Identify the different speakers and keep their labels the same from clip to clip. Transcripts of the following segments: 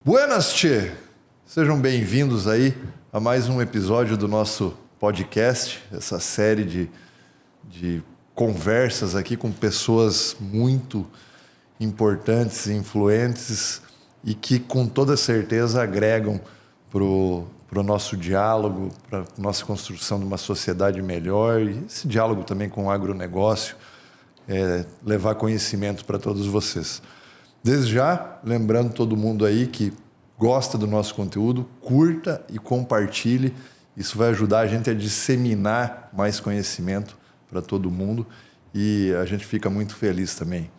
Speaker 1: Buenas, tchê! Sejam bem-vindos aí a mais um episódio do nosso podcast, essa série de conversas aqui com pessoas muito importantes e influentes e que com toda certeza agregam pro nosso diálogo, para a nossa construção de uma sociedade melhor e esse diálogo também com o agronegócio, levar conhecimento para todos vocês. Desde já, lembrando todo mundo aí que gosta do nosso conteúdo, curta e compartilhe. Isso vai ajudar a gente a disseminar mais conhecimento para todo mundo e a gente fica muito feliz também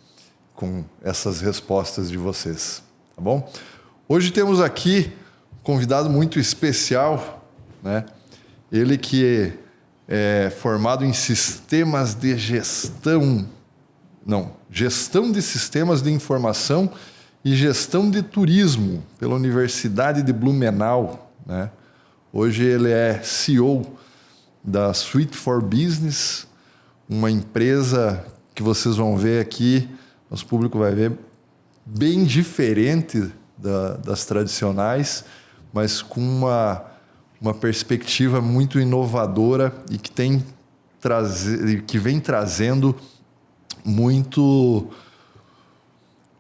Speaker 1: com essas respostas de vocês, tá bom? Hoje temos aqui um convidado muito especial, né? Ele que é formado em sistemas de gestão de sistemas de informação e gestão de turismo pela Universidade de Blumenau, né? Hoje ele é CEO da Suite for Business, uma empresa que vocês vão ver aqui, nosso público vai ver, bem diferente das tradicionais, mas com uma perspectiva muito inovadora e que vem trazendo muito,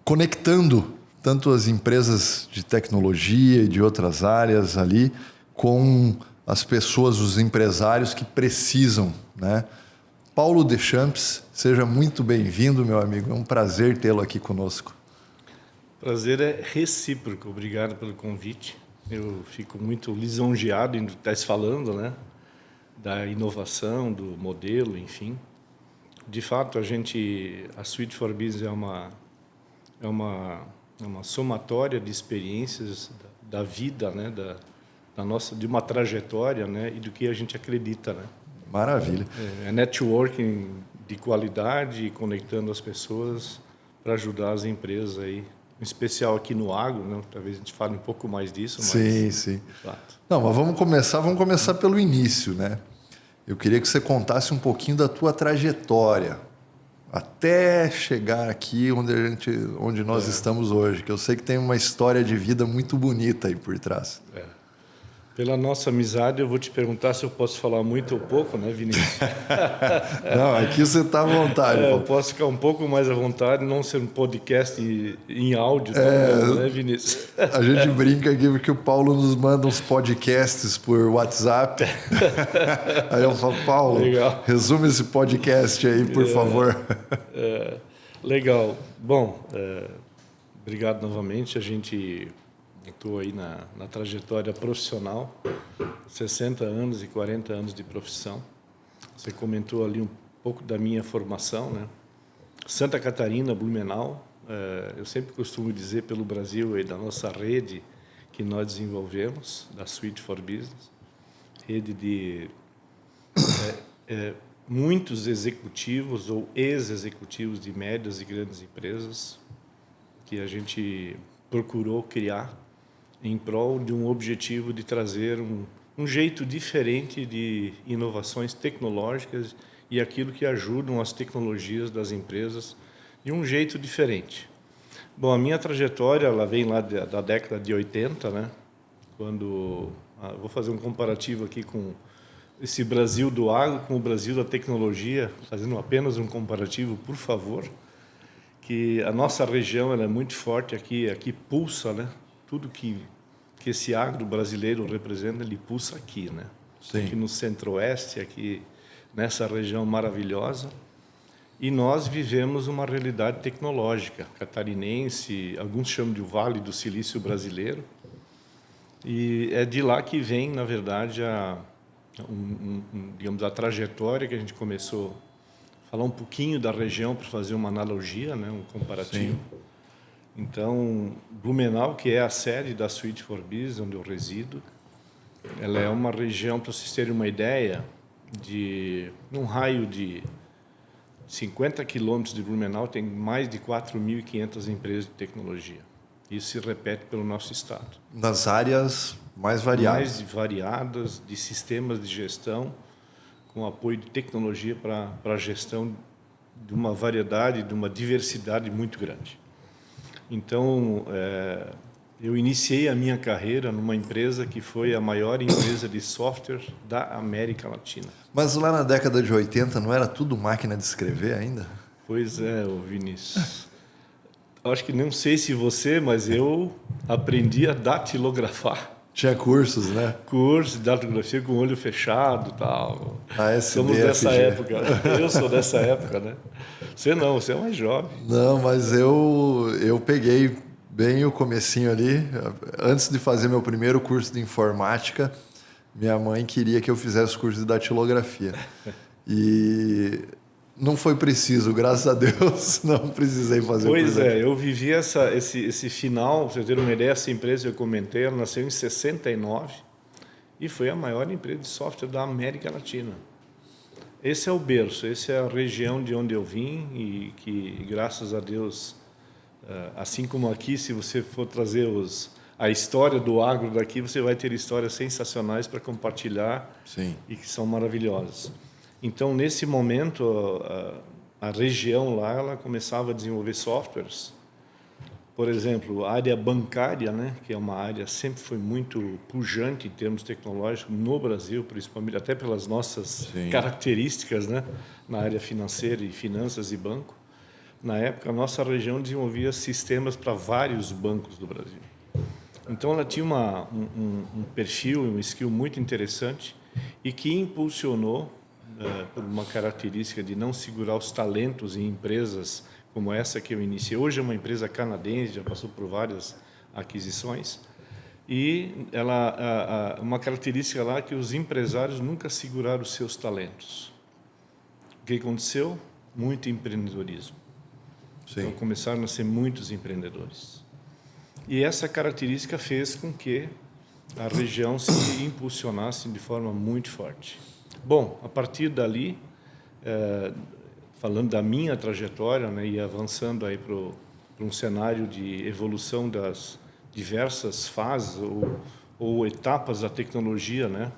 Speaker 1: conectando tanto as empresas de tecnologia e de outras áreas ali com as pessoas, os empresários que precisam, né? Paulo Deschamps, seja muito bem-vindo, meu amigo. É um prazer tê-lo aqui conosco.
Speaker 2: Prazer é recíproco. Obrigado pelo convite. Eu fico muito lisonjeado em estar falando, né, da inovação, do modelo, enfim. De fato, a Suite for Business é uma somatória de experiências da vida, né, de uma trajetória, né, e do que a gente acredita, né.
Speaker 1: Maravilha.
Speaker 2: É networking de qualidade, conectando as pessoas para ajudar as empresas aí, em especial aqui no agro, né? Talvez a gente fale um pouco mais disso, mas
Speaker 1: Sim.
Speaker 2: de fato.
Speaker 1: Não, mas vamos começar pelo início, né? Eu queria que você contasse um pouquinho da tua trajetória até chegar aqui onde nós estamos hoje, que eu sei que tem uma história de vida muito bonita aí por trás.
Speaker 2: Pela nossa amizade, eu vou te perguntar se eu posso falar muito ou pouco, né, Vinícius?
Speaker 1: Não, aqui você está à vontade.
Speaker 2: Eu posso ficar um pouco mais à vontade, não ser um podcast em áudio tão bom, né, Vinícius?
Speaker 1: A gente brinca aqui porque o Paulo nos manda uns podcasts por WhatsApp. Aí eu falo, Paulo,
Speaker 2: Legal.
Speaker 1: resume esse podcast aí, por favor.
Speaker 2: Legal. Bom, obrigado novamente. Estou aí na trajetória profissional, 60 anos e 40 anos de profissão. Você comentou ali um pouco da minha formação, né? Santa Catarina, Blumenau. Eu sempre costumo dizer pelo Brasil e da nossa rede que nós desenvolvemos, da Suite for Business, rede de muitos executivos ou ex-executivos de médias e grandes empresas que a gente procurou criar em prol de um objetivo de trazer um jeito diferente de inovações tecnológicas e aquilo que ajudam as tecnologias das empresas de um jeito diferente. Bom, a minha trajetória ela vem lá da década de 80, né? Vou fazer um comparativo aqui com esse Brasil do agro com o Brasil da tecnologia, fazendo apenas um comparativo, por favor, que a nossa região ela é muito forte aqui pulsa, né? Tudo que esse agro brasileiro representa, ele pulsa aqui, né?
Speaker 1: Sim.
Speaker 2: Aqui no centro-oeste, aqui nessa região maravilhosa. E nós vivemos uma realidade tecnológica catarinense, alguns chamam de o Vale do Silício brasileiro. E é de lá que vem, na verdade, digamos, a trajetória que a gente começou a falar um pouquinho da região para fazer uma analogia, né? Um comparativo. Sim. Então, Blumenau, que é a sede da Suite for Business, onde eu resido, ela é uma região, para vocês terem uma ideia, num raio de 50 quilômetros de Blumenau, tem mais de 4.500 empresas de tecnologia. Isso se repete pelo nosso estado.
Speaker 1: Nas áreas mais variadas.
Speaker 2: Mais variadas, de sistemas de gestão, com apoio de tecnologia para a gestão de uma variedade, de uma diversidade muito grande. Então, eu iniciei a minha carreira numa empresa que foi a maior empresa de software da América Latina.
Speaker 1: Mas lá na década de 80 não era tudo máquina de escrever ainda?
Speaker 2: Pois é, ô Vinícius. Acho que não sei se você, mas eu aprendi a datilografar.
Speaker 1: Tinha cursos, né?
Speaker 2: Curso de datilografia com o olho fechado e tal. Somos
Speaker 1: ASDFG.
Speaker 2: dessa época. Eu sou dessa época, né? Você não, você é mais jovem.
Speaker 1: Não, mas eu peguei bem o comecinho ali. Antes de fazer meu primeiro curso de informática, minha mãe queria que eu fizesse o curso de datilografia. E não foi preciso, graças a Deus, não precisei fazer o curso.
Speaker 2: Pois é, eu vivi esse final, pra você ter uma ideia, essa empresa que eu comentei, ela nasceu em 69 e foi a maior empresa de software da América Latina. Esse é o berço, essa é a região de onde eu vim e que, graças a Deus, assim como aqui, se você for trazer a história do agro daqui, você vai ter histórias sensacionais para compartilhar.
Speaker 1: Sim.
Speaker 2: E que são maravilhosas. Então, nesse momento, a região lá, ela começava a desenvolver softwares. Por exemplo, a área bancária, né, que é uma área sempre foi muito pujante em termos tecnológicos no Brasil, principalmente até pelas nossas características, né, na área financeira e finanças e banco. Na época, a nossa região desenvolvia sistemas para vários bancos do Brasil. Então, ela tinha um perfil, um skill muito interessante e que impulsionou, por uma característica de não segurar os talentos em empresas como essa que eu iniciei. Hoje é uma empresa canadense, já passou por várias aquisições. E uma característica lá é que os empresários nunca seguraram os seus talentos. O que aconteceu? Muito empreendedorismo.
Speaker 1: Sim.
Speaker 2: Então, começaram a ser muitos empreendedores. E essa característica fez com que a região se impulsionasse de forma muito forte. Bom, a partir dali, falando da minha trajetória, né, e avançando aí para um cenário de evolução das diversas fases ou etapas da tecnologia, né,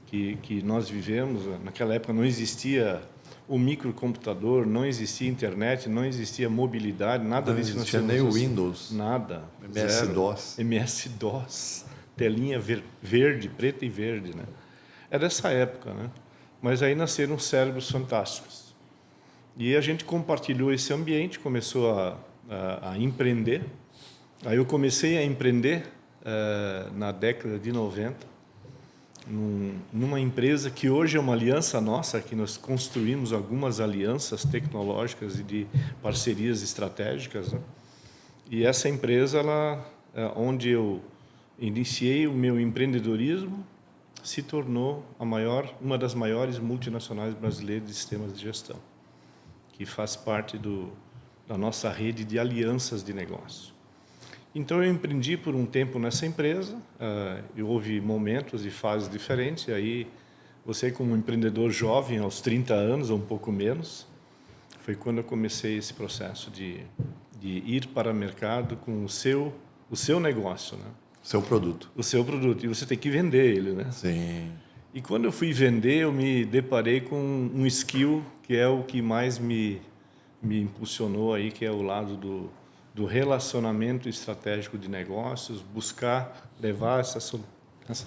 Speaker 2: que nós vivemos. Naquela época não existia o microcomputador, não existia internet, não existia mobilidade, nada disso.
Speaker 1: Não existia nem o Windows.
Speaker 2: Nada.
Speaker 1: MS-DOS.
Speaker 2: MS-DOS. Telinha verde, preta e verde, né? É dessa época, né? Mas aí nasceram cérebros fantásticos. E a gente compartilhou esse ambiente, começou a empreender. Aí eu comecei a empreender na década de 90, numa empresa que hoje é uma aliança nossa, que nós construímos algumas alianças tecnológicas e de parcerias estratégicas, né? E essa empresa, onde eu iniciei o meu empreendedorismo, se tornou uma das maiores multinacionais brasileiras de sistemas de gestão, que faz parte da nossa rede de alianças de negócio. Então, eu empreendi por um tempo nessa empresa, e houve momentos e fases diferentes, e aí você, como empreendedor jovem, aos 30 anos, ou um pouco menos, foi quando eu comecei esse processo de ir para o mercado com o seu negócio, né?
Speaker 1: Seu produto.
Speaker 2: O seu produto. E você tem que vender ele, né?
Speaker 1: Sim.
Speaker 2: E quando eu fui vender, eu me deparei com um skill que é o que mais me impulsionou aí, que é o lado do relacionamento estratégico de negócios, buscar levar essa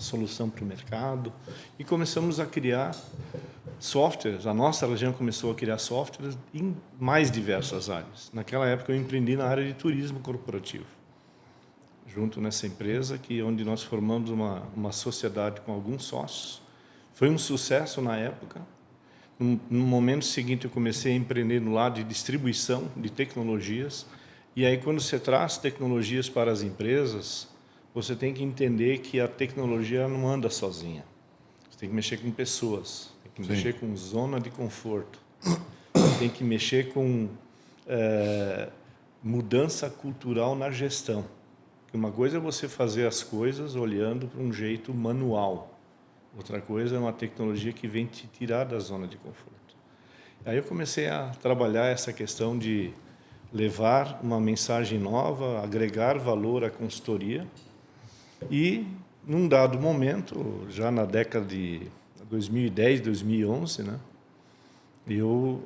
Speaker 2: solução para o mercado. E começamos a criar softwares. A nossa região começou a criar softwares em mais diversas áreas. Naquela época, eu empreendi na área de turismo corporativo, junto nessa empresa, onde nós formamos uma sociedade com alguns sócios. Foi um sucesso na época. No momento seguinte, eu comecei a empreender no lado de distribuição de tecnologias. E aí, quando você traz tecnologias para as empresas, você tem que entender que a tecnologia não anda sozinha. Você tem que mexer com pessoas, tem que mexer com zona de conforto, tem que mexer com mudança cultural na gestão. Uma coisa é você fazer as coisas olhando para um jeito manual. Outra coisa é uma tecnologia que vem te tirar da zona de conforto. Aí eu comecei a trabalhar essa questão de levar uma mensagem nova, agregar valor à consultoria. E, num dado momento, já na década de 2010, 2011, né, eu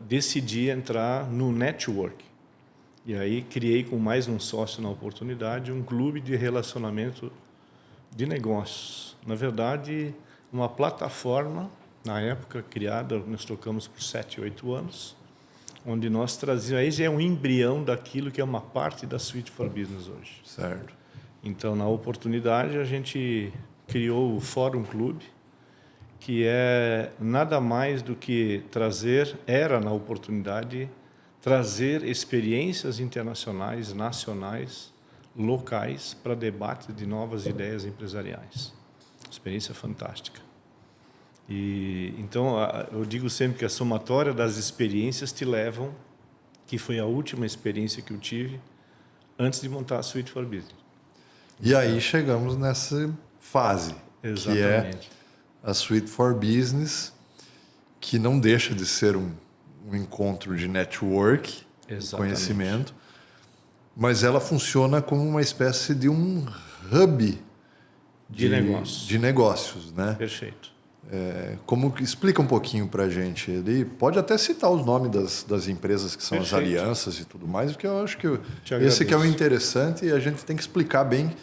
Speaker 2: decidi entrar no network. E aí criei com mais um sócio na oportunidade um clube de relacionamento de negócios. Na verdade, uma plataforma, na época criada, nós tocamos por 7, 8 anos, onde nós trazíamos, aí já é um embrião daquilo que é uma parte da Suite for Business hoje.
Speaker 1: Certo.
Speaker 2: Então, na oportunidade, a gente criou o Fórum Clube, que é nada mais do que era na oportunidade, trazer experiências internacionais, nacionais, locais, para debate de novas ideias empresariais. Experiência fantástica. E então, eu digo sempre que a somatória das experiências te levam, que foi a última experiência que eu tive antes de montar a Suite for Business.
Speaker 1: E aí chegamos nessa fase, que é
Speaker 2: Exatamente.
Speaker 1: a Suite for Business, que não deixa de ser um encontro de network, de conhecimento, mas ela funciona como uma espécie de um hub de negócios, né?
Speaker 2: Perfeito.
Speaker 1: Explica um pouquinho para a gente. Ele pode até citar os nomes das empresas que são
Speaker 2: Perfeito.
Speaker 1: as alianças e tudo mais, porque eu acho que
Speaker 2: Te
Speaker 1: esse que é o
Speaker 2: agradeço.
Speaker 1: interessante e a gente tem que explicar bem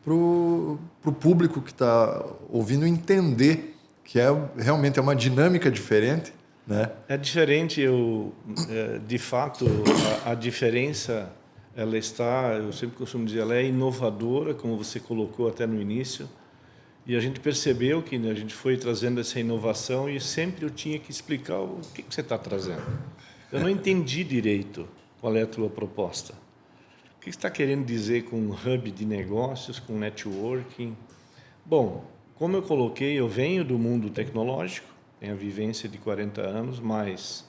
Speaker 1: para o público que está ouvindo entender que realmente é uma dinâmica diferente, né?
Speaker 2: É diferente, de fato, a diferença, ela está, eu sempre costumo dizer, ela é inovadora, como você colocou até no início, e a gente percebeu que, né, a gente foi trazendo essa inovação e sempre eu tinha que explicar o que você está trazendo. Eu não entendi direito qual é a tua proposta. O que você está querendo dizer com um hub de negócios, com networking? Bom, como eu coloquei, eu venho do mundo tecnológico, tenho a vivência de 40 anos, mas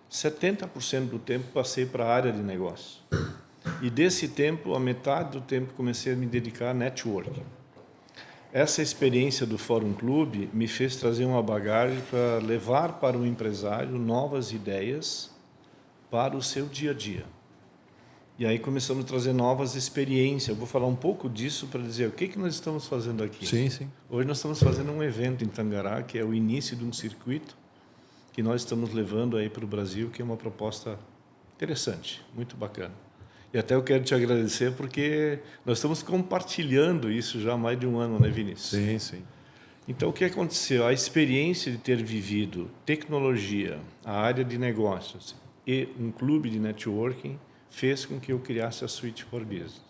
Speaker 2: 70% do tempo passei para a área de negócio. E desse tempo, a metade do tempo, comecei a me dedicar a networking. Essa experiência do Fórum Clube me fez trazer uma bagagem para levar para o empresário novas ideias para o seu dia a dia. E aí começamos a trazer novas experiências. Eu vou falar um pouco disso para dizer o que nós estamos fazendo aqui.
Speaker 1: Sim, sim.
Speaker 2: Hoje nós estamos fazendo um evento em Tangará, que é o início de um circuito que nós estamos levando aí para o Brasil, que é uma proposta interessante, muito bacana. E até eu quero te agradecer porque nós estamos compartilhando isso já há mais de um ano, né, Vinícius?
Speaker 1: Sim, sim.
Speaker 2: Então, o que aconteceu? A experiência de ter vivido tecnologia, a área de negócios e um clube de networking fez com que eu criasse a Suite for Business.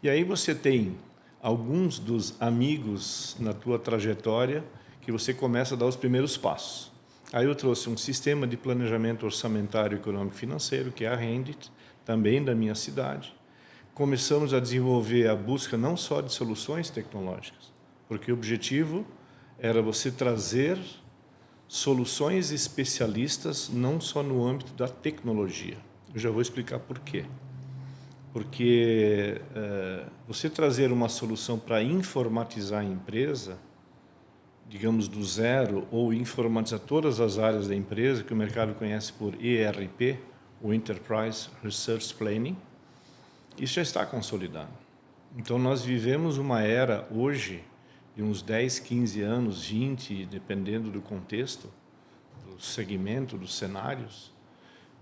Speaker 2: E aí você tem alguns dos amigos na tua trajetória que você começa a dar os primeiros passos. Aí eu trouxe um sistema de planejamento orçamentário econômico financeiro, que é a Rendit, também da minha cidade. Começamos a desenvolver a busca não só de soluções tecnológicas, porque o objetivo era você trazer soluções especialistas não só no âmbito da tecnologia. Eu já vou explicar por quê. Porque você trazer uma solução para informatizar a empresa, digamos do zero, ou informatizar todas as áreas da empresa, que o mercado conhece por ERP, o Enterprise Resource Planning, isso já está consolidado. Então, nós vivemos uma era hoje de uns 10, 15 anos, 20, dependendo do contexto, do segmento, dos cenários,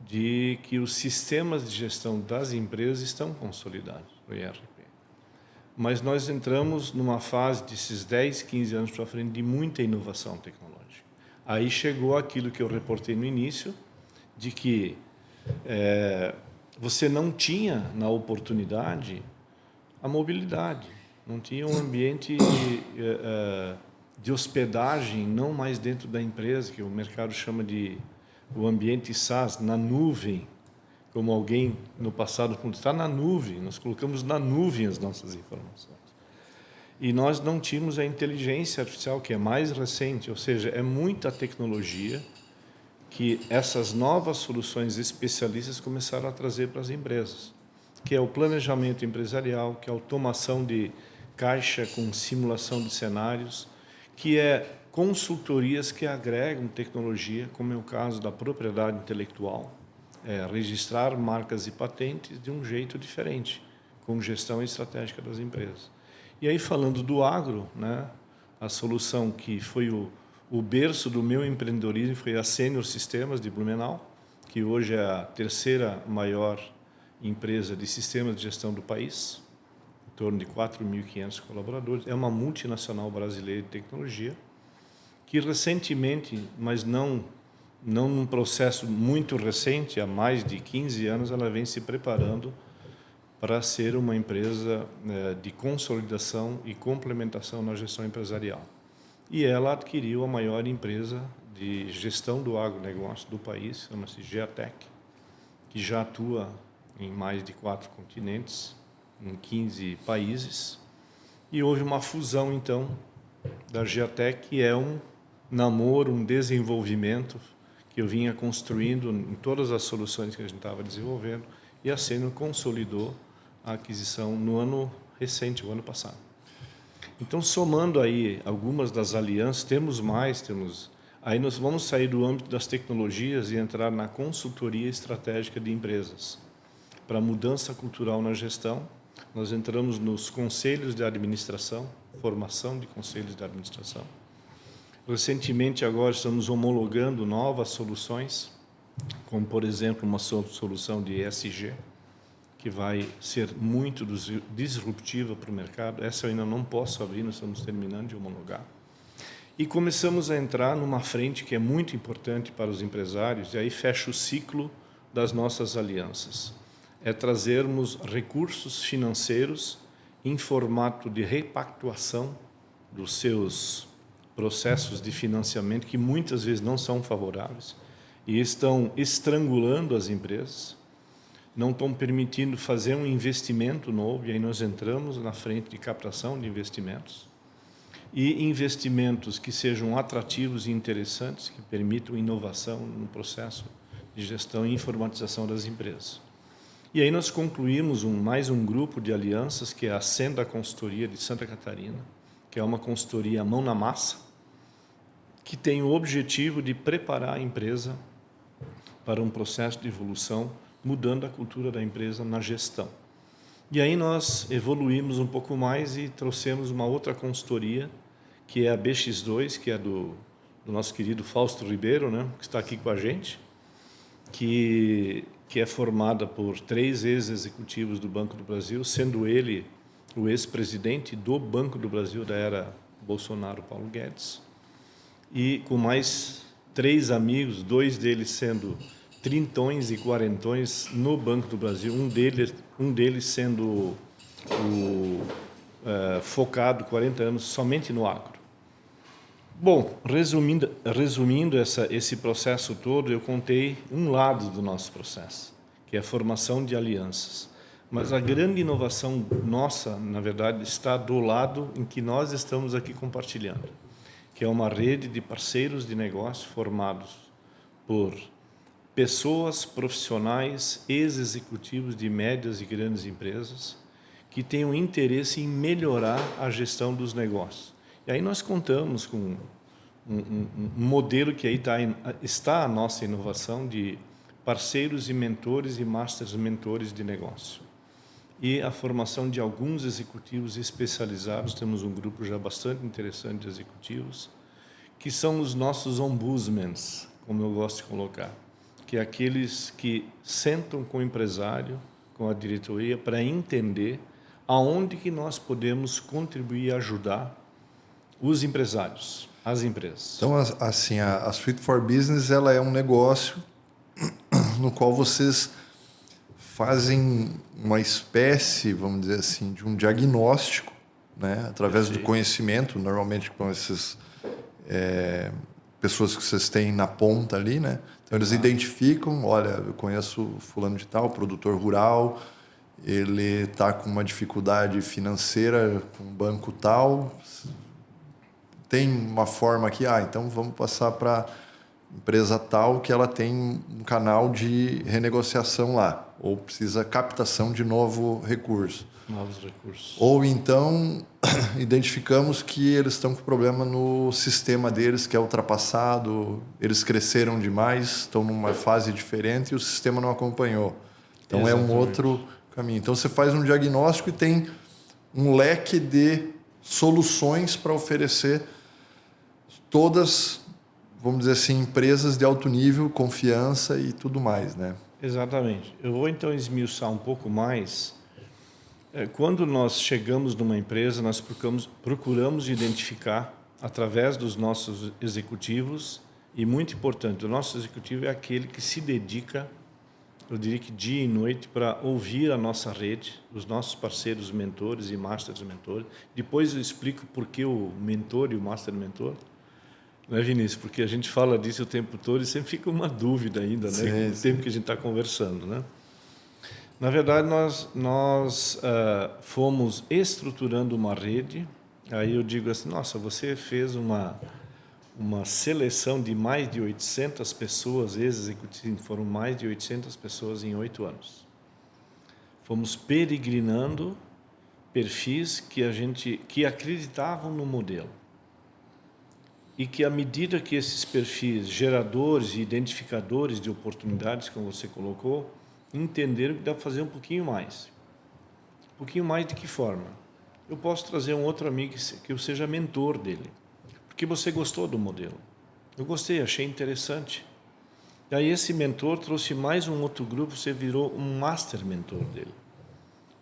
Speaker 2: de que os sistemas de gestão das empresas estão consolidados, o ERP. Mas nós entramos numa fase desses 10, 15 anos para frente de muita inovação tecnológica. Aí chegou aquilo que eu reportei no início, de que você não tinha na oportunidade a mobilidade, não tinha um ambiente de hospedagem, não mais dentro da empresa, que o mercado chama de o ambiente SaaS, na nuvem, como alguém no passado falou, está na nuvem, nós colocamos na nuvem as nossas informações. E nós não tínhamos a inteligência artificial, que é mais recente, ou seja, é muita tecnologia que essas novas soluções especialistas começaram a trazer para as empresas, que é o planejamento empresarial, que é a automação de caixa com simulação de cenários, que é consultorias que agregam tecnologia, como é o caso da propriedade intelectual, registrar marcas e patentes de um jeito diferente, com gestão estratégica das empresas. E aí, falando do agro, né, a solução que foi o berço do meu empreendedorismo foi a Senior Sistemas de Blumenau, que hoje é a terceira maior empresa de sistemas de gestão do país, em torno de 4.500 colaboradores. É uma multinacional brasileira de tecnologia que recentemente, mas não num processo muito recente, há mais de 15 anos, ela vem se preparando para ser uma empresa de consolidação e complementação na gestão empresarial. E ela adquiriu a maior empresa de gestão do agronegócio do país, chama-se Geatec, que já atua em mais de 4 continentes, em 15 países. E houve uma fusão, então, da Geatec, que é um namoro, um desenvolvimento que eu vinha construindo em todas as soluções que a gente estava desenvolvendo, e a Sênior consolidou a aquisição no ano recente, o ano passado. Então, somando aí algumas das alianças, aí nós vamos sair do âmbito das tecnologias e entrar na consultoria estratégica de empresas. Para mudança cultural na gestão, nós entramos nos conselhos de administração, formação de conselhos de administração. Recentemente, agora, estamos homologando novas soluções, como, por exemplo, uma solução de ESG, que vai ser muito disruptiva para o mercado. Essa eu ainda não posso abrir, nós estamos terminando de homologar. E começamos a entrar numa frente que é muito importante para os empresários, e aí fecha o ciclo das nossas alianças. É trazermos recursos financeiros em formato de repactuação dos seus processos de financiamento, que muitas vezes não são favoráveis, e estão estrangulando as empresas, não estão permitindo fazer um investimento novo, e aí nós entramos na frente de captação de investimentos, e investimentos que sejam atrativos e interessantes, que permitam inovação no processo de gestão e informatização das empresas. E aí nós concluímos mais um grupo de alianças, que é a Senda Consultoria de Santa Catarina, que é uma consultoria mão na massa, que tem o objetivo de preparar a empresa para um processo de evolução, mudando a cultura da empresa na gestão. E aí nós evoluímos um pouco mais e trouxemos uma outra consultoria, que é a BX2, que é do nosso querido Fausto Ribeiro, né, que está aqui com a gente, que é formada por 3 ex-executivos do Banco do Brasil, sendo ele o ex-presidente do Banco do Brasil da era Bolsonaro, Paulo Guedes, e com mais 3 amigos, 2 deles sendo trintões e quarentões no Banco do Brasil, um deles sendo focado 40 anos somente no agro. Bom, resumindo esse processo todo, eu contei um lado do nosso processo, que é a formação de alianças. Mas a grande inovação nossa, na verdade, está do lado em que nós estamos aqui compartilhando, que é uma rede de parceiros de negócio formados por pessoas profissionais, ex-executivos de médias e grandes empresas, que tenham interesse em melhorar a gestão dos negócios. E aí nós contamos com um modelo que aí está a nossa inovação de parceiros e mentores e masters mentores de negócio. E a formação de alguns executivos especializados, temos um grupo já bastante interessante de executivos, que são os nossos ombudsmans, como eu gosto de colocar, que é aqueles que sentam com o empresário, com a diretoria, para entender aonde que nós podemos contribuir e ajudar os empresários, as empresas.
Speaker 1: Então, assim, a Suite for Business, ela é um negócio no qual vocês fazem uma espécie, vamos dizer assim, de um diagnóstico, né, através do conhecimento, normalmente com essas pessoas que vocês têm na ponta ali, né? Então, eles identificam, olha, eu conheço fulano de tal, produtor rural, ele está com uma dificuldade financeira com um banco tal, tem uma forma aqui, então vamos passar para empresa tal que ela tem um canal de renegociação lá, ou precisa captação de novos recursos. Ou então identificamos que eles estão com problema no sistema deles, que é ultrapassado, eles cresceram demais, estão numa fase diferente e o sistema não acompanhou. Então Exatamente. É um outro caminho. Então você faz um diagnóstico e tem um leque de soluções para oferecer todas, vamos dizer assim, empresas de alto nível, confiança e tudo mais, né?
Speaker 2: Exatamente. Eu vou então esmiuçar um pouco mais. Quando nós chegamos numa empresa, nós procuramos identificar, através dos nossos executivos, e muito importante, o nosso executivo é aquele que se dedica, eu diria que dia e noite, para ouvir a nossa rede, os nossos parceiros mentores e masters mentores. Depois eu explico por que o mentor e o master mentor. Não é, Vinícius? Porque a gente fala disso o tempo todo e sempre fica uma dúvida ainda, né? Com o tempo que a gente está conversando, né? Na verdade, nós fomos estruturando uma rede. Aí eu digo assim, nossa, você fez uma seleção de mais de 800 pessoas, ex-executivos, foram mais de 800 pessoas em 8 anos. Fomos peregrinando perfis que acreditavam no modelo. E que, à medida que esses perfis geradores e identificadores de oportunidades, como você colocou, entenderam que dá para fazer um pouquinho mais. Um pouquinho mais de que forma? Eu posso trazer um outro amigo que eu seja mentor dele, porque você gostou do modelo. Eu gostei, achei interessante. E aí esse mentor trouxe mais um outro grupo, você virou um master mentor dele.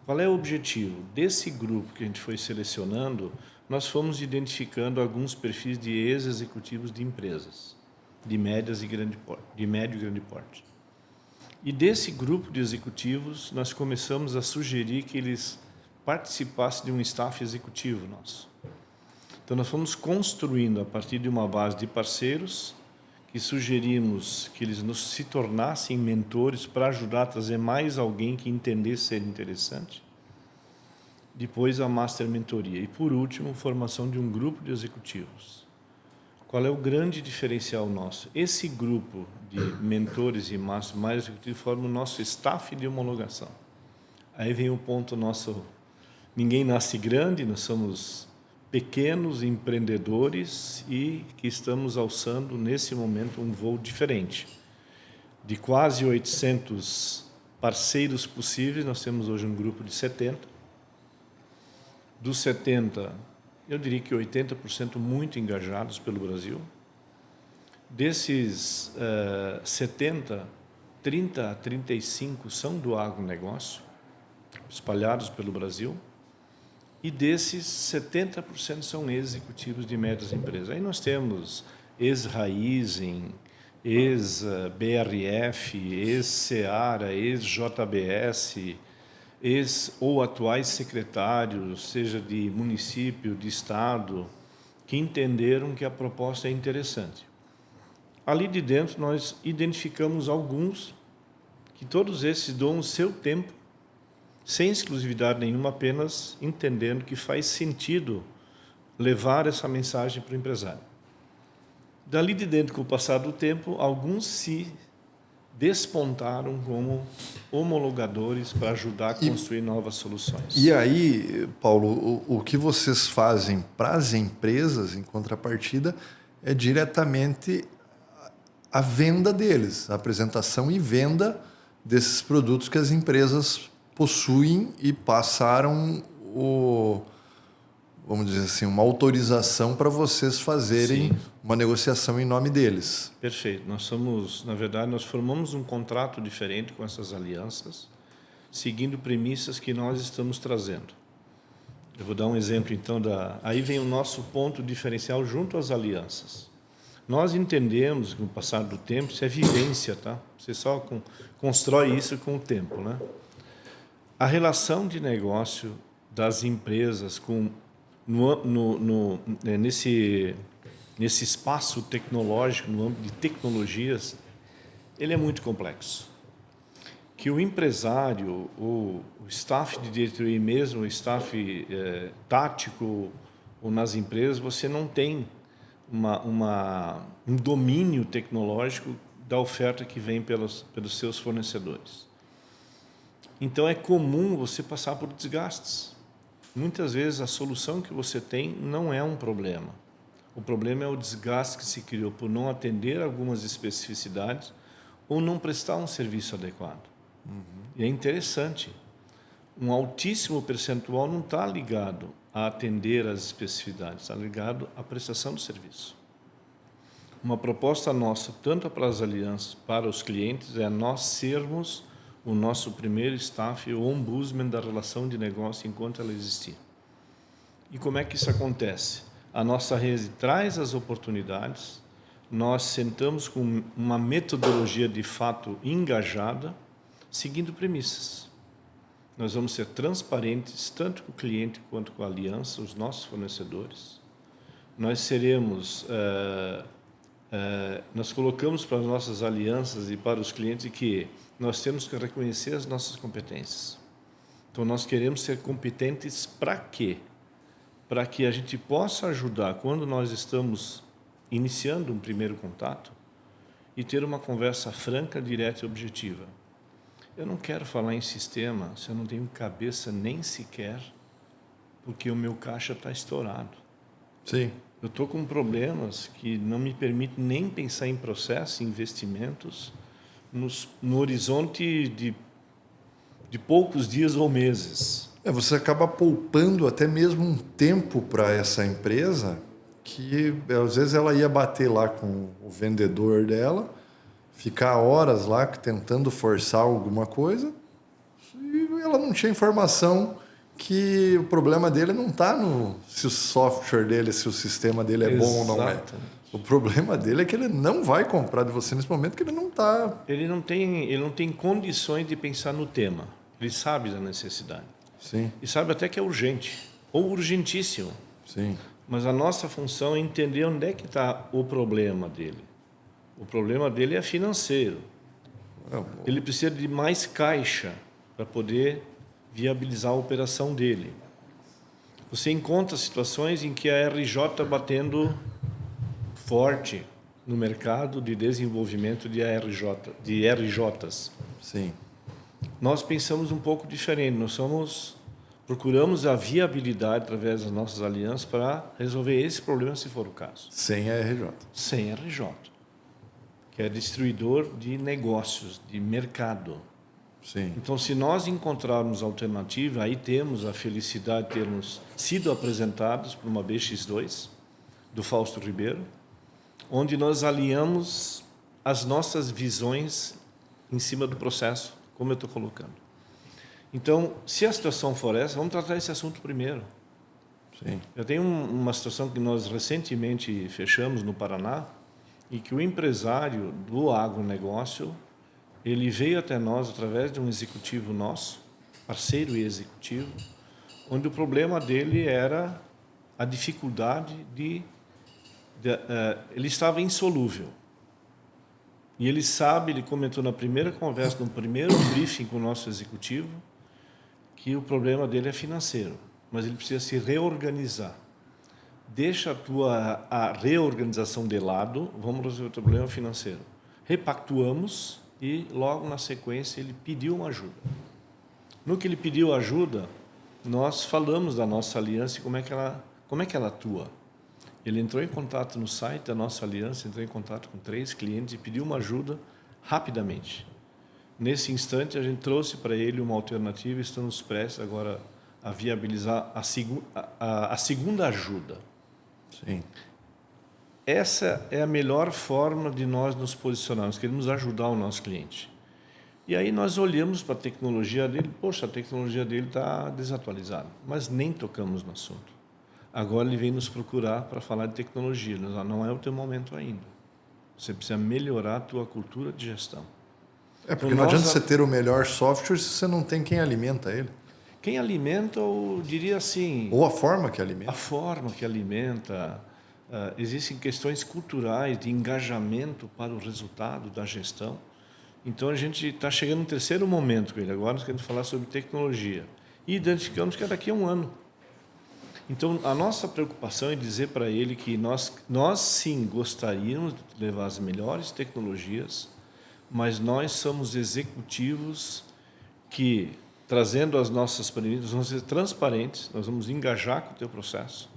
Speaker 2: Qual é o objetivo? Desse grupo que a gente foi selecionando, nós fomos identificando alguns perfis de ex-executivos de empresas, de médias e grande porte, de médio e grande porte. E desse grupo de executivos, nós começamos a sugerir que eles participassem de um staff executivo nosso. Então, nós fomos construindo, a partir de uma base de parceiros, que sugerimos que eles se tornassem mentores para ajudar a trazer mais alguém que entendesse ser interessante. Depois, a Master Mentoria. E, por último, formação de um grupo de executivos. Qual é o grande diferencial nosso? Esse grupo de mentores e mais executivos forma o nosso staff de homologação. Aí vem o ponto nosso: ninguém nasce grande, nós somos pequenos empreendedores e que estamos alçando, nesse momento, um voo diferente. De quase 800 parceiros possíveis, nós temos hoje um grupo de 70. Dos 70, eu diria que 80% muito engajados pelo Brasil. Desses 70, 30 a 35 são do agronegócio, espalhados pelo Brasil. E desses, 70% são executivos de médias empresas. Aí nós temos ex-Raizen, ex-BRF, ex-Seara, ex-JBS, ou atuais secretários, seja de município, de estado, que entenderam que a proposta é interessante. Ali de dentro nós identificamos alguns que todos esses dão o seu tempo, sem exclusividade nenhuma, apenas entendendo que faz sentido levar essa mensagem para o empresário. Dali de dentro, com o passar do tempo, alguns se despontaram como homologadores para ajudar a construir novas soluções.
Speaker 1: E aí, Paulo, o que vocês fazem para as empresas, em contrapartida, é diretamente a venda deles, a apresentação e venda desses produtos que as empresas possuem e passaram vamos dizer assim, uma autorização para vocês fazerem uma negociação em nome deles.
Speaker 2: Perfeito. Na verdade, nós formamos um contrato diferente com essas alianças, seguindo premissas que nós estamos trazendo. Eu vou dar um exemplo, então, aí vem o nosso ponto diferencial junto às alianças. Nós entendemos, com o passar do tempo, isso é vivência, tá? Você só constrói isso com o tempo, né? A relação de negócio das empresas nesse espaço tecnológico, no âmbito de tecnologias, ele é muito complexo. Que o empresário, o staff de diretoria mesmo, o staff tático ou nas empresas, você não tem um domínio tecnológico da oferta que vem pelos seus fornecedores. Então, é comum você passar por desgastes. Muitas vezes, a solução que você tem não é um problema. O problema é o desgaste que se criou por não atender algumas especificidades ou não prestar um serviço adequado. E é interessante, um altíssimo percentual não está ligado a atender às especificidades, está ligado à prestação do serviço. Uma proposta nossa, tanto para as alianças, para os clientes, é nós sermos o nosso primeiro staff, o ombudsman da relação de negócio enquanto ela existir. E como é que isso acontece? A nossa rede traz as oportunidades, nós sentamos com uma metodologia de fato engajada, seguindo premissas. Nós vamos ser transparentes, tanto com o cliente quanto com a aliança, os nossos fornecedores. Nós seremos... nós colocamos para as nossas alianças e para os clientes que nós temos que reconhecer as nossas competências. Então, nós queremos ser competentes para quê? Para que a gente possa ajudar quando nós estamos iniciando um primeiro contato e ter uma conversa franca, direta e objetiva. Eu não quero falar em sistema se eu não tenho cabeça nem sequer, porque o meu caixa está estourado.
Speaker 1: Sim.
Speaker 2: Eu estou com problemas que não me permitem nem pensar em processos, investimentos, no horizonte de poucos dias ou meses.
Speaker 1: Você acaba poupando até mesmo um tempo para essa empresa que, às vezes, ela ia bater lá com o vendedor dela, ficar horas lá tentando forçar alguma coisa e ela não tinha informação que o problema dele não está no se o software dele, se o sistema dele é bom ou não é. O problema dele é que ele não vai comprar de você nesse momento, que ele não está...
Speaker 2: Ele não tem condições de pensar no tema. Ele sabe da necessidade.
Speaker 1: Sim.
Speaker 2: E sabe até que é urgente, ou urgentíssimo.
Speaker 1: Sim.
Speaker 2: Mas a nossa função é entender onde é que está o problema dele. O problema dele é financeiro. Ele precisa de mais caixa para poder viabilizar a operação dele. Você encontra situações em que a RJ está batendo forte no mercado de desenvolvimento de RJs.
Speaker 1: Sim.
Speaker 2: Nós pensamos um pouco diferente. Procuramos a viabilidade através das nossas alianças para resolver esse problema, se for o caso.
Speaker 1: Sem a RJ.
Speaker 2: Sem a RJ, que é distribuidor de negócios, de mercado.
Speaker 1: Sim.
Speaker 2: Então, se nós encontrarmos alternativa, aí temos a felicidade de termos sido apresentados por uma BX2, do Fausto Ribeiro, onde nós alinhamos as nossas visões em cima do processo, como eu estou colocando. Então, se a situação for essa, vamos tratar esse assunto primeiro.
Speaker 1: Sim.
Speaker 2: Eu tenho uma situação que nós recentemente fechamos no Paraná, e que o empresário do agronegócio, ele veio até nós através de um executivo nosso, parceiro e executivo, onde o problema dele era a dificuldade ele estava insolúvel. E ele comentou na primeira conversa, no primeiro briefing com o nosso executivo, que o problema dele é financeiro, mas ele precisa se reorganizar. Deixa a reorganização de lado, vamos resolver o problema financeiro. Repactuamos e, logo na sequência, ele pediu uma ajuda. No que ele pediu ajuda, nós falamos da nossa aliança e como é que ela atua. Ele entrou em contato no site da nossa aliança, entrou em contato com 3 clientes e pediu uma ajuda rapidamente. Nesse instante, a gente trouxe para ele uma alternativa e estamos prestes agora a viabilizar a segunda ajuda.
Speaker 1: Sim.
Speaker 2: Essa é a melhor forma de nós nos posicionarmos, queremos ajudar o nosso cliente. E aí nós olhamos para a tecnologia dele, poxa, a tecnologia dele está desatualizada, mas nem tocamos no assunto. Agora ele vem nos procurar para falar de tecnologia, não é o teu momento ainda. Você precisa melhorar a tua cultura de gestão.
Speaker 1: Porque então, não adianta você ter o melhor software se você não tem quem alimenta ele.
Speaker 2: Quem alimenta, eu diria assim...
Speaker 1: Ou a forma que alimenta.
Speaker 2: A forma que alimenta. Existem questões culturais de engajamento para o resultado da gestão. Então, a gente está chegando no terceiro momento com ele. Agora nós queremos falar sobre tecnologia. E identificamos que é daqui a 1 ano. Então, a nossa preocupação é dizer para ele que nós sim gostaríamos de levar as melhores tecnologias, mas nós somos executivos que, trazendo as nossas premissas, vamos ser transparentes, nós vamos engajar com o teu processo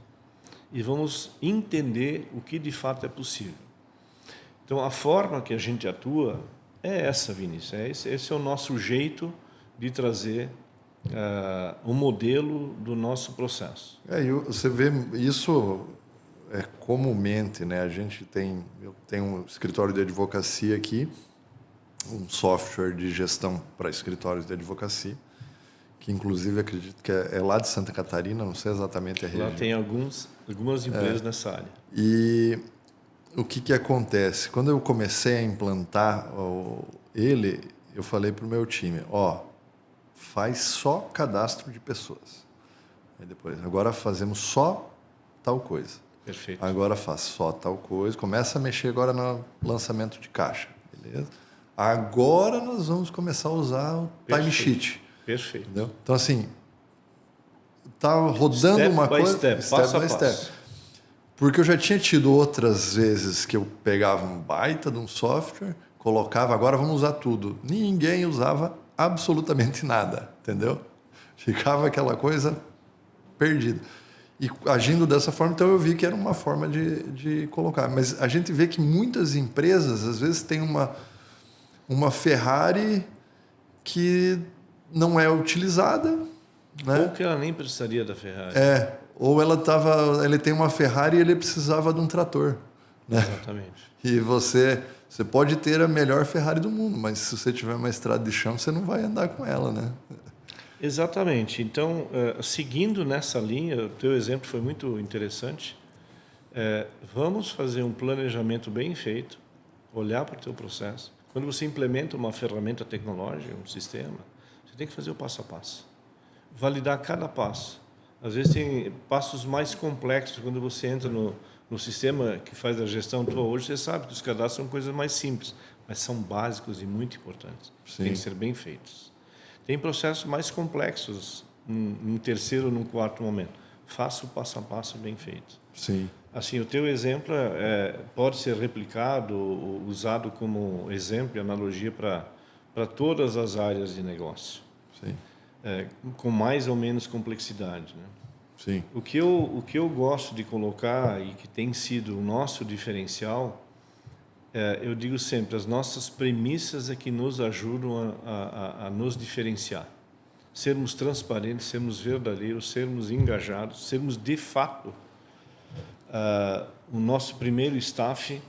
Speaker 2: e vamos entender o que de fato é possível. Então, a forma que a gente atua é essa, Vinícius. Esse é o nosso jeito de trazer o modelo do nosso processo.
Speaker 1: E você vê isso comumente, né? Eu tenho um escritório de advocacia aqui, um software de gestão para escritórios de advocacia, que inclusive acredito que é lá de Santa Catarina, não sei exatamente a região.
Speaker 2: Lá tem algumas empresas nessa área.
Speaker 1: E o que acontece? Quando eu comecei a implantar ele, eu falei para o meu time, faz só cadastro de pessoas. Aí depois, agora fazemos só tal coisa.
Speaker 2: Perfeito.
Speaker 1: Agora faz só tal coisa. Começa a mexer agora no lançamento de caixa. Beleza? Agora nós vamos começar a usar o timesheet.
Speaker 2: Perfeito.
Speaker 1: Entendeu? Então, assim, tá rodando
Speaker 2: step
Speaker 1: uma
Speaker 2: by
Speaker 1: coisa...
Speaker 2: Step, passo a passo.
Speaker 1: Porque eu já tinha tido outras vezes que eu pegava um baita de um software, colocava, agora vamos usar tudo. Ninguém usava absolutamente nada, entendeu? Ficava aquela coisa perdida. E agindo dessa forma, então eu vi que era uma forma de colocar. Mas a gente vê que muitas empresas, às vezes, têm uma Ferrari que não é utilizada, né?
Speaker 2: Ou que ela nem precisaria da Ferrari.
Speaker 1: Ou ele tem uma Ferrari e ele precisava de um trator, né?
Speaker 2: Exatamente.
Speaker 1: E você pode ter a melhor Ferrari do mundo, mas se você tiver uma estrada de chão, você não vai andar com ela, né?
Speaker 2: Exatamente. Então, seguindo nessa linha, o teu exemplo foi muito interessante. Vamos fazer um planejamento bem feito, olhar para o teu processo. Quando você implementa uma ferramenta tecnológica, um sistema, você tem que fazer o passo a passo. Validar cada passo. Às vezes tem passos mais complexos. Quando você entra no sistema que faz a gestão tua hoje, você sabe que os cadastros são coisas mais simples, mas são básicos e muito importantes.
Speaker 1: Sim.
Speaker 2: Tem que ser bem feitos. Tem processos mais complexos num terceiro ou num quarto momento. Faça o passo a passo bem feito.
Speaker 1: Sim.
Speaker 2: Assim, o teu exemplo pode ser replicado, usado como exemplo e analogia para todas as áreas de negócio.
Speaker 1: Sim.
Speaker 2: Com mais ou menos complexidade, né?
Speaker 1: Sim.
Speaker 2: O que eu gosto de colocar e que tem sido o nosso diferencial, eu digo sempre, as nossas premissas é que nos ajudam a nos diferenciar. Sermos transparentes, sermos verdadeiros, sermos engajados, sermos de fato o nosso primeiro staff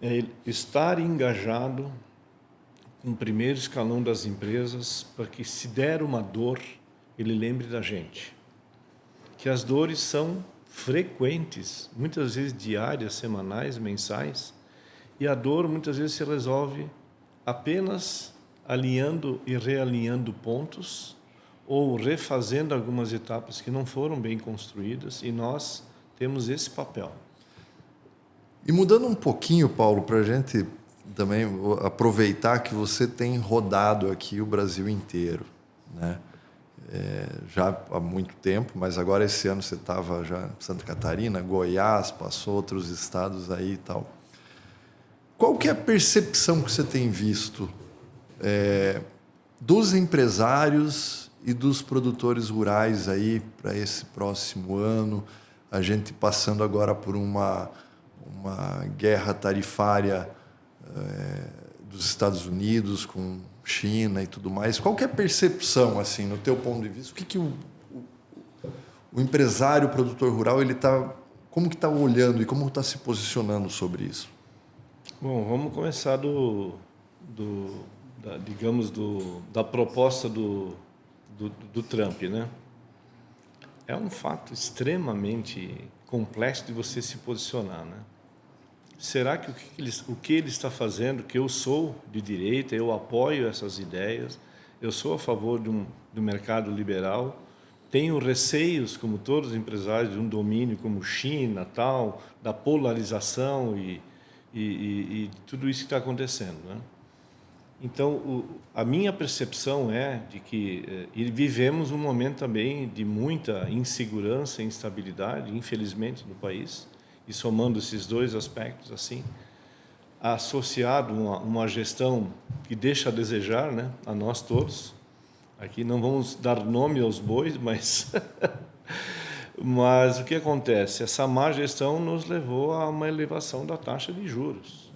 Speaker 2: é estar engajado com o primeiro escalão das empresas para que, se der uma dor, ele lembre da gente. Que as dores são frequentes, muitas vezes diárias, semanais, mensais, e a dor muitas vezes se resolve apenas alinhando e realinhando pontos ou refazendo algumas etapas que não foram bem construídas, e nós temos esse papel.
Speaker 1: E mudando um pouquinho, Paulo, para a gente também aproveitar que você tem rodado aqui o Brasil inteiro, né? Já há muito tempo, mas agora esse ano você estava já em Santa Catarina, Goiás, passou outros estados aí e tal. Qual que é a percepção que você tem visto dos empresários e dos produtores rurais aí para esse próximo ano? A gente passando agora por uma guerra tarifária dos Estados Unidos com China e tudo mais. Qual que é a percepção, assim, no teu ponto de vista? O que o empresário, o produtor rural, como que está olhando e como está se posicionando sobre isso?
Speaker 2: Bom, vamos começar da proposta do Trump, né? É um fato extremamente complexo de você se posicionar, né? Será que o que ele está fazendo, que eu sou de direita, eu apoio essas ideias, eu sou a favor do mercado liberal, tenho receios, como todos os empresários, de um domínio como China, tal, da polarização e tudo isso que está acontecendo, né? Então, a minha percepção é de que vivemos um momento também de muita insegurança e instabilidade, infelizmente, no país, e somando esses dois aspectos, assim, associado a uma gestão que deixa a desejar, né, a nós todos. Aqui não vamos dar nome aos bois, mas o que acontece? Essa má gestão nos levou a uma elevação da taxa de juros.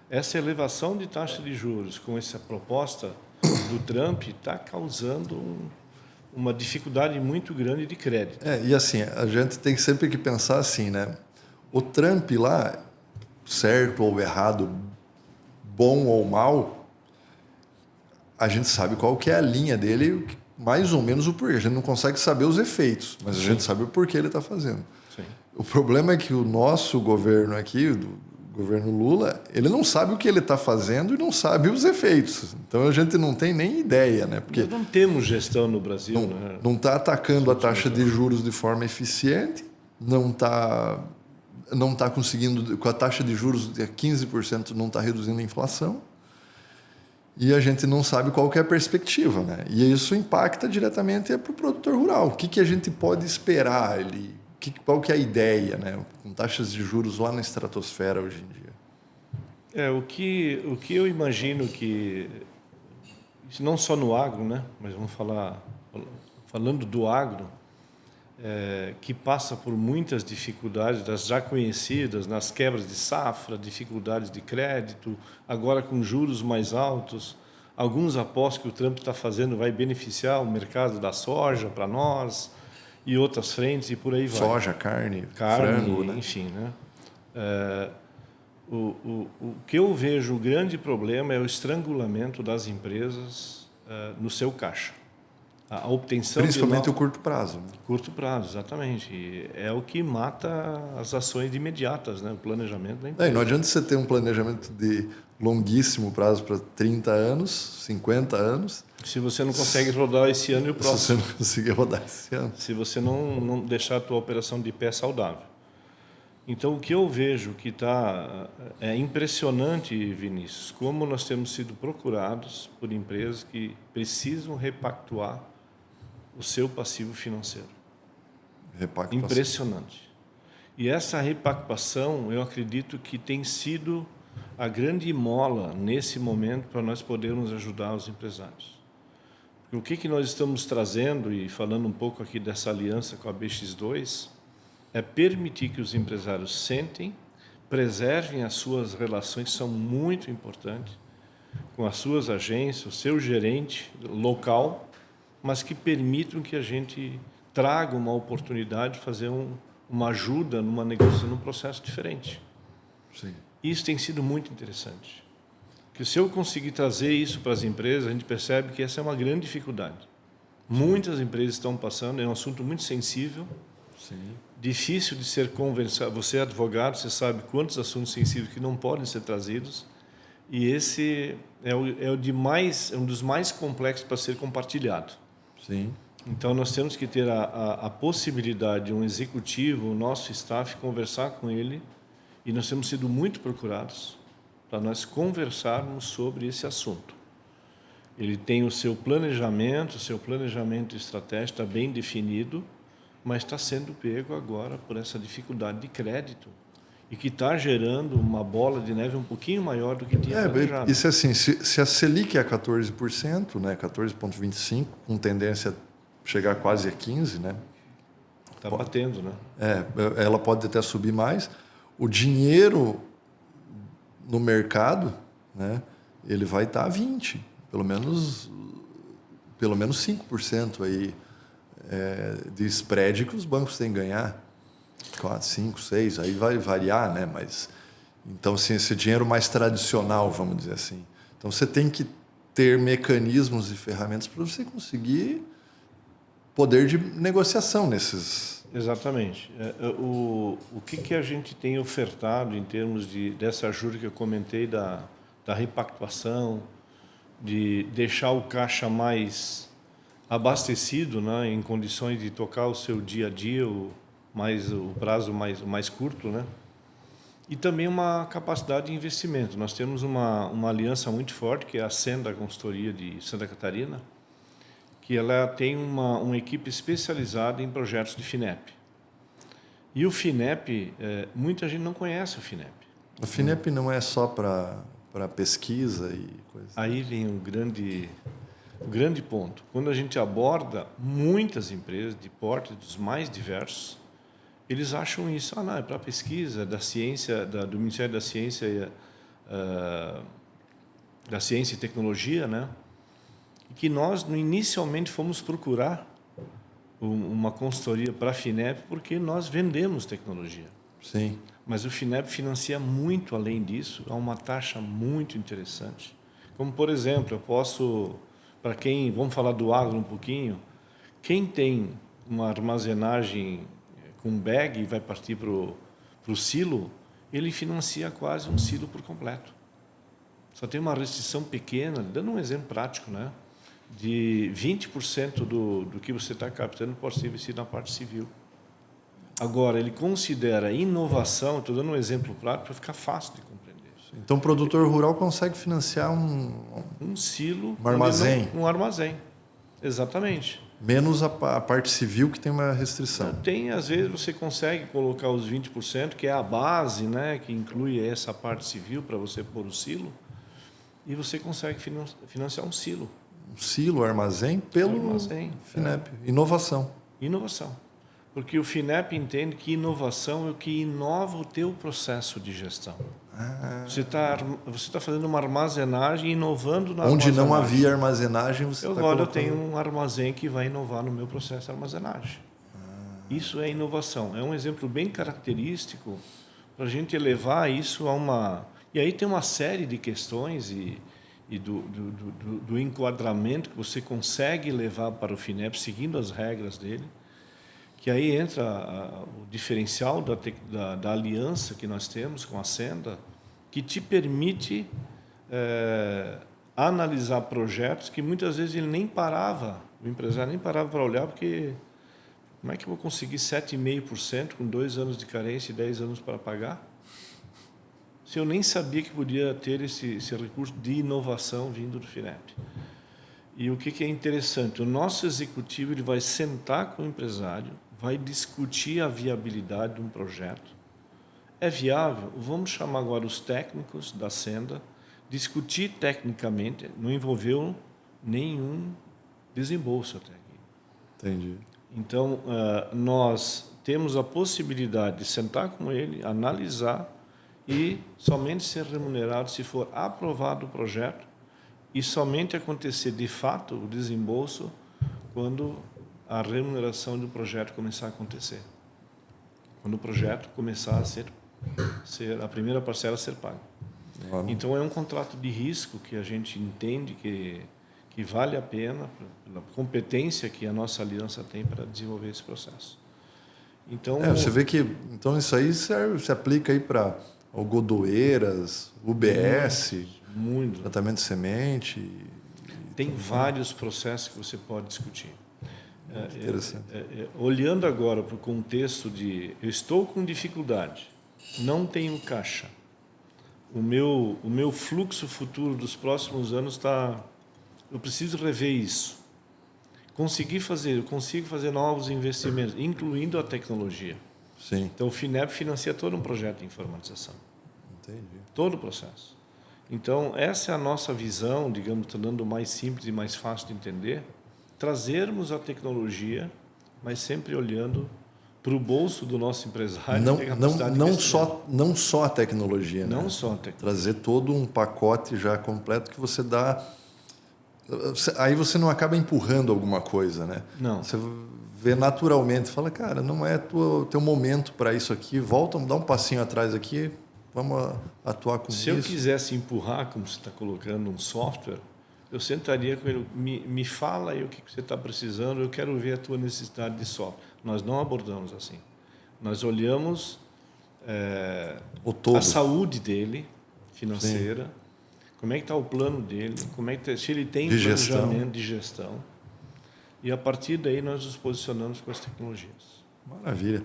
Speaker 2: Essa elevação de taxa de juros com essa proposta do Trump está causando uma dificuldade muito grande de crédito.
Speaker 1: E assim, a gente tem sempre que pensar assim, né? O Trump lá, certo ou errado, bom ou mal, a gente sabe qual que é a linha dele, mais ou menos o porquê. A gente não consegue saber os efeitos, mas a gente sabe o porquê ele está fazendo.
Speaker 2: Sim.
Speaker 1: O problema é que o nosso governo aqui, o governo Lula, ele não sabe o que ele está fazendo e não sabe os efeitos. Então a gente não tem nem ideia, né? Porque
Speaker 2: nós não temos gestão no Brasil, né?
Speaker 1: não está atacando a taxa de juros de forma eficiente, não tá conseguindo, com a taxa de juros de 15%, não está reduzindo a inflação. E a gente não sabe qual que é a perspectiva, né? E isso impacta diretamente para o produtor rural. O que a gente pode esperar ali? Qual que é a ideia, né? Com taxas de juros lá na estratosfera hoje em dia.
Speaker 2: O que eu imagino que, isso não só no agro, né? Mas vamos falando do agro, que passa por muitas dificuldades, das já conhecidas, nas quebras de safra, dificuldades de crédito, agora com juros mais altos. Alguns apostam que o Trump está fazendo vai beneficiar o mercado da soja para nós e outras frentes e por aí vai.
Speaker 1: Soja, carne, frango, né?
Speaker 2: Enfim, né? O que eu vejo o grande problema é o estrangulamento das empresas no seu caixa. A obtenção
Speaker 1: Principalmente o curto prazo. Né?
Speaker 2: Curto prazo, exatamente. E é o que mata as ações imediatas, né? O planejamento da empresa.
Speaker 1: Não adianta você ter um planejamento de longuíssimo prazo para 30 anos, 50 anos.
Speaker 2: Se você não consegue rodar esse ano e o próximo.
Speaker 1: Se você não conseguir rodar esse ano.
Speaker 2: Se você não deixar a tua operação de pé saudável. Então, o que eu vejo que é impressionante, Vinícius, como nós temos sido procurados por empresas que precisam repactuar o seu passivo financeiro.
Speaker 1: Repactuação.
Speaker 2: Impressionante. E essa repactuação, eu acredito que tem sido a grande mola nesse momento para nós podermos ajudar os empresários. Porque o que nós estamos trazendo, e falando um pouco aqui dessa aliança com a BX2, é permitir que os empresários sentem, preservem as suas relações, que são muito importantes, com as suas agências, o seu gerente local, mas que permitam que a gente traga uma oportunidade de fazer uma ajuda numa negociação, num processo diferente.
Speaker 1: Sim.
Speaker 2: Isso tem sido muito interessante. Porque se eu conseguir trazer isso para as empresas, a gente percebe que essa é uma grande dificuldade. Muitas empresas estão passando, é um assunto muito sensível,
Speaker 1: Sim.
Speaker 2: difícil de ser conversado. Você é advogado, você sabe quantos assuntos sensíveis que não podem ser trazidos, e esse é um dos mais complexos para ser compartilhado.
Speaker 1: Sim.
Speaker 2: Então, nós temos que ter a possibilidade de um executivo, o nosso staff, conversar com ele, e nós temos sido muito procurados para nós conversarmos sobre esse assunto. Ele tem o seu planejamento estratégico está bem definido, mas está sendo pego agora por essa dificuldade de crédito e que está gerando uma bola de neve um pouquinho maior do que tinha planejado.
Speaker 1: Isso é assim, se a Selic é 14%, né, 14,25%, com tendência a chegar quase a 15%, né?
Speaker 2: Está batendo, né?
Speaker 1: Ela pode até subir mais. O dinheiro no mercado, né, ele vai estar a 20%, pelo menos 5% aí de spread que os bancos têm que ganhar. 4, 5, 6, aí vai variar, né? Mas então, assim, esse dinheiro mais tradicional, vamos dizer assim. Então, você tem que ter mecanismos e ferramentas para você conseguir poder de negociação nesses.
Speaker 2: Exatamente. O que a gente tem ofertado em termos dessa ajuda que eu comentei da repactuação, de deixar o caixa mais abastecido, né, em condições de tocar o seu dia a dia, o prazo mais curto, né? E também uma capacidade de investimento. Nós temos uma aliança muito forte, que é a Senda Consultoria de Santa Catarina, que ela tem uma equipe especializada em projetos de FINEP. E o FINEP, muita gente não conhece o FINEP.
Speaker 1: O FINEP não é só para pesquisa e coisas.
Speaker 2: Aí vem o grande ponto. Quando a gente aborda muitas empresas de porte dos mais diversos, eles acham isso, não, é para pesquisa da ciência, do Ministério da Ciência e Tecnologia, né? E que nós inicialmente fomos procurar uma consultoria para a FINEP porque nós vendemos tecnologia.
Speaker 1: Sim.
Speaker 2: Mas o Finep financia muito além disso, a uma taxa muito interessante. Como, por exemplo, eu posso, para quem, vamos falar do agro um pouquinho, quem tem uma armazenagem com bag e vai partir para o silo, ele financia quase um silo por completo. Só tem uma restrição pequena, dando um exemplo prático, né? De 20% do que você está captando pode ser investido na parte civil. Agora, ele considera inovação, estou dando um exemplo prático para ficar fácil de compreender.
Speaker 1: Então, o produtor rural consegue financiar
Speaker 2: Um silo,
Speaker 1: um armazém.
Speaker 2: Um armazém, exatamente.
Speaker 1: Menos a parte civil que tem uma restrição.
Speaker 2: Tem, às vezes, você consegue colocar os 20%, que é a base, né, que inclui essa parte civil para você pôr o silo, e você consegue financiar um silo.
Speaker 1: Um silo, armazém, pelo Finep. Inovação.
Speaker 2: Inovação. Porque o Finep entende que inovação é o que inova o teu processo de gestão. Você tá fazendo uma armazenagem, inovando na
Speaker 1: Onde
Speaker 2: armazenagem.
Speaker 1: não havia armazenagem, você está colocando...
Speaker 2: Eu tenho um armazém que vai inovar no meu processo de armazenagem. Isso é inovação. É um exemplo bem característico para a gente elevar isso a uma... E aí tem uma série de questões e do enquadramento que você consegue levar para o Finep, seguindo as regras dele, que aí entra o diferencial da aliança que nós temos com a Senda, que te permite analisar projetos que muitas vezes ele nem parava, o empresário nem parava para olhar, porque como é que eu vou conseguir 7,5% com 2 anos de carência e 10 anos para pagar? Se eu nem sabia que podia ter esse recurso de inovação vindo do Finep. E o que é interessante, o nosso executivo ele vai sentar com o empresário, vai discutir a viabilidade de um projeto. É viável? Vamos chamar agora os técnicos da Senda, discutir tecnicamente, não envolveu nenhum desembolso até aqui.
Speaker 1: Entendi.
Speaker 2: Então, nós temos a possibilidade de sentar com ele, analisar e somente ser remunerado se for aprovado o projeto e somente acontecer de fato o desembolso quando a remuneração do projeto começar a acontecer. Quando o projeto começar a ser a primeira parcela a ser paga. Então é um contrato de risco que a gente entende que vale a pena pela competência que a nossa aliança tem para desenvolver esse processo. Então
Speaker 1: você vê que então isso aí se aplica aí para algodoeiras, UBS,
Speaker 2: muito.
Speaker 1: Tratamento de semente.
Speaker 2: Tem vários processos que você pode discutir.
Speaker 1: Interessante.
Speaker 2: Olhando agora para o contexto de eu estou com dificuldade, não tenho caixa, o meu fluxo futuro dos próximos anos está... Eu preciso rever isso. Eu consigo fazer novos investimentos, incluindo a tecnologia.
Speaker 1: Sim.
Speaker 2: Então, o Finep financia todo um projeto de informatização.
Speaker 1: Entendi.
Speaker 2: Todo o processo. Então, essa é a nossa visão, digamos, tornando mais simples e mais fácil de entender, trazermos a tecnologia, mas sempre olhando para o bolso do nosso empresário.
Speaker 1: Não só a tecnologia,
Speaker 2: não
Speaker 1: né?
Speaker 2: só a tecnologia.
Speaker 1: Trazer todo um pacote já completo que você dá... Aí você não acaba empurrando alguma coisa, né?
Speaker 2: Não.
Speaker 1: Você vê naturalmente, fala, cara, não é teu momento para isso aqui, volta, dá um passinho atrás aqui, vamos atuar com isso.
Speaker 2: Se eu quisesse empurrar, como você está colocando, um software, eu sentaria com ele, me fala aí o que você está precisando, eu quero ver a tua necessidade de software. Nós não abordamos assim. Nós olhamos a saúde dele, financeira, sim, como é que está o plano dele, se ele tem planejamento de gestão. E a partir daí nós nos posicionamos com as tecnologias.
Speaker 1: Maravilha.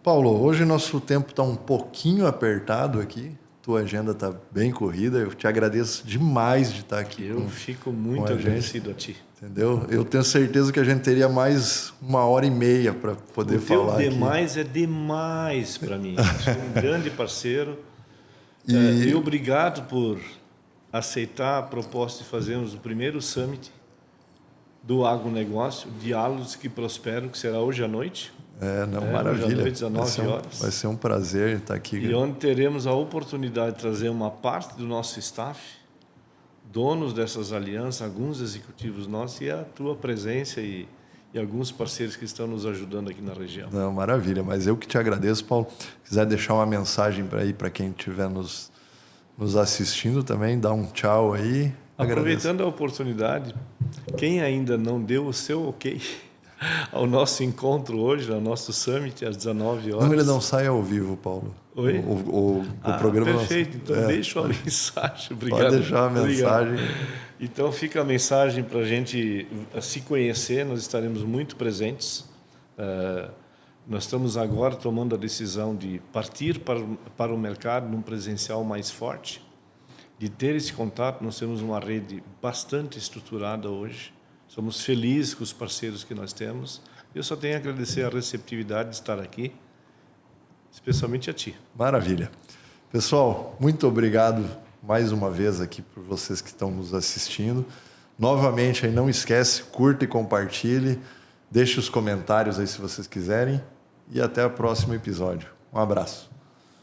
Speaker 1: Paulo, hoje nosso tempo está um pouquinho apertado aqui. Tua agenda está bem corrida. Eu te agradeço demais de estar aqui.
Speaker 2: Eu fico muito agradecido a ti.
Speaker 1: Entendeu? Eu tenho certeza que a gente teria mais 1h30 para poder falar aqui.
Speaker 2: Demais é demais para mim. Sou um grande parceiro. E obrigado por aceitar a proposta de fazermos o primeiro summit do agronegócio, Diálogos que Prosperam, que será hoje à noite.
Speaker 1: Maravilha.
Speaker 2: Hoje à noite, às 19 horas.
Speaker 1: Vai ser um prazer estar aqui.
Speaker 2: E onde teremos a oportunidade de trazer uma parte do nosso staff, donos dessas alianças, alguns executivos nossos, e a tua presença e e alguns parceiros que estão nos ajudando aqui na região.
Speaker 1: Não, maravilha, mas eu que te agradeço, Paulo. Se quiser deixar uma mensagem para quem estiver nos assistindo também, dá um tchau aí.
Speaker 2: Aproveitando a oportunidade, quem ainda não deu o seu ok ao nosso encontro hoje, ao nosso summit, às 19 horas...
Speaker 1: Não, ele não sai ao vivo, Paulo.
Speaker 2: Oi?
Speaker 1: O programa
Speaker 2: perfeito, então deixa uma mensagem. Obrigado.
Speaker 1: Pode deixar uma mensagem.
Speaker 2: Então fica a mensagem para a gente se conhecer, nós estaremos muito presentes. Nós estamos agora tomando a decisão de partir para o mercado num presencial mais forte, de ter esse contato. Nós temos uma rede bastante estruturada hoje, somos felizes com os parceiros que nós temos. Eu só tenho a agradecer a receptividade de estar aqui, especialmente a ti.
Speaker 1: Maravilha. Pessoal, muito obrigado mais uma vez aqui por vocês que estão nos assistindo. Novamente, aí não esquece, curta e compartilhe, deixe os comentários aí se vocês quiserem e até o próximo episódio. Um abraço.